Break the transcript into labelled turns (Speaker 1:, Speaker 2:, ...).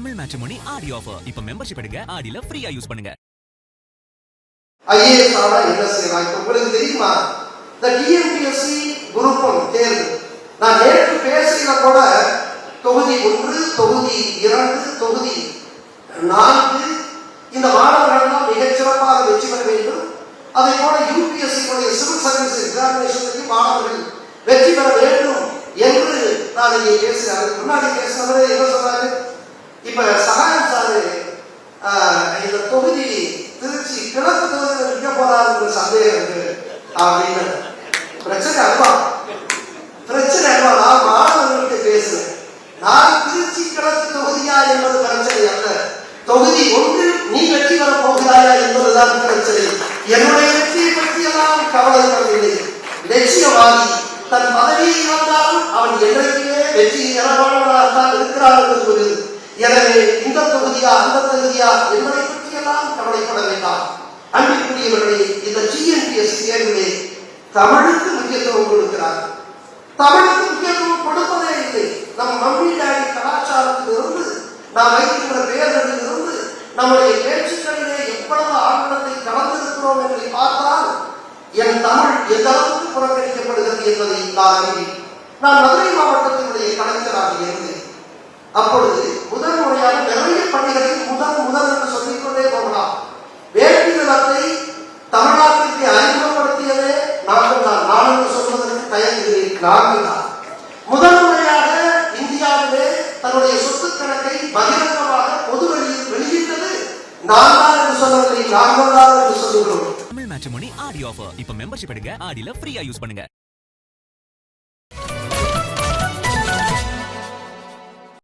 Speaker 1: Tamil matrimony ஆடி offer. இப்ப membership எடுங்க, ஆடில ஃப்ரீயா யூஸ் பண்ணுங்க.
Speaker 2: ஐஏஎஸ் ஆனா என்ன செய்யலாம்? இப்ப உங்களுக்கு தெரியுமா, இந்த டிஎன்பிஎஸ்சி குரூப் 1 தேர்வு நான் நேற்று பேசின கூட தொகுதி 1, தொகுதி 2, தொகுதி 4 இந்த மாணவர்கள் எல்லாம் மிகச்சிறப்பாக வெற்றி பெற வேண்டும். அதே போல யூபிஎஸ்சி சிவில் சர்வீஸ் எக்ஸாமினேஷனுக்கு மாணவர்கள் வெற்றி பெற வேண்டும் என்று நான் இங்கே பேசுகிறேன். அதுக்கு முன்னாடி பேசினவரே என்ன சொல்றாரு, இப்ப சகாயம் சாரு இந்த தொகுதி திருச்சி கிழக்கு தொகுதியில் நிற்க போறாரு சந்தேகம் இருக்கு அப்படின்னு. பிரச்சனை அல்லவா? பிரச்சனை அல்லவா? நான் மாணவர்களுக்கு பேசுறேன். நான் திருச்சி கிழக்கு தொகுதியா என்பது பிரச்சனை அல்ல. தொகுதி 1 நீ வெற்றி பெற போகிறாயா என்பதுதான் பிரச்சனை. என்னுடைய வெற்றியை பற்றி எல்லாம் கவலைப்படவில்லை. லட்சியவாதி தன் பதவியை இழந்தாலும் அவன் என்றைக்குமே வெற்றி இழப்பாளர்களாகத்தான் இருக்கிறார் என்று சொல்லுது. எனவே இந்த தொகுதியா அந்த தொகுதியா என்பதை பற்றி எல்லாம் கவலைப்பட வேண்டாம். அன்பிற்குரியவர்களே, இந்த டிஎன்பிஎஸ்சி தேர்விலே தமிழுக்கு முக்கியத்துவம் கொடுக்கிறார். தமிழுக்கு முக்கியத்துவம் கொடுப்பதே இல்லை. நம் மம்மி டாடி கலாச்சாரத்திலிருந்து நாம் வைக்கின்ற பெயர்களிலிருந்து நம்முடைய பேச்சுக்களிலே எவ்வளவு ஆங்கிலத்தை கலந்திருக்கிறோம் என்பதை பார்த்தால் என் தமிழ் எந்த அளவுக்கு புறக்கணிக்கப்படுகிறது என்பதை நான் அறிவேன். நான் மதுரை மாவட்டத்தினுடைய கலைஞராக இருந்தேன். அப்பொழுது முதல் முறையாக நிறைய பள்ளிகளில் முதல் என்று சொல்லிக்கொண்டே போகலாம். வேட்டி நிலத்தை தமிழ்நாட்டிற்கு அறிமுகப்படுத்தியதே நாங்கள் தான். நான் என்று சொல்வதற்கு தயங்குகிறேன். நாங்கள் தான் முதல் முறையாக இந்தியாவிலே தன்னுடைய சொத்து கணக்கை பகிரங்கமாக பொது வெளியில் வெளியிட்டது நான் தான் என்று சொல்லவில்லை, நாங்கள் தான் என்று சொல்லுகிறோம்.
Speaker 1: தமிழ் மேட்ரிமோனி ஆடி ஆஃபர். இப்ப மெம்பர்ஷிப் எடுங்க, ஆடில ஃப்ரீயா யூஸ் பண்ணுங்க.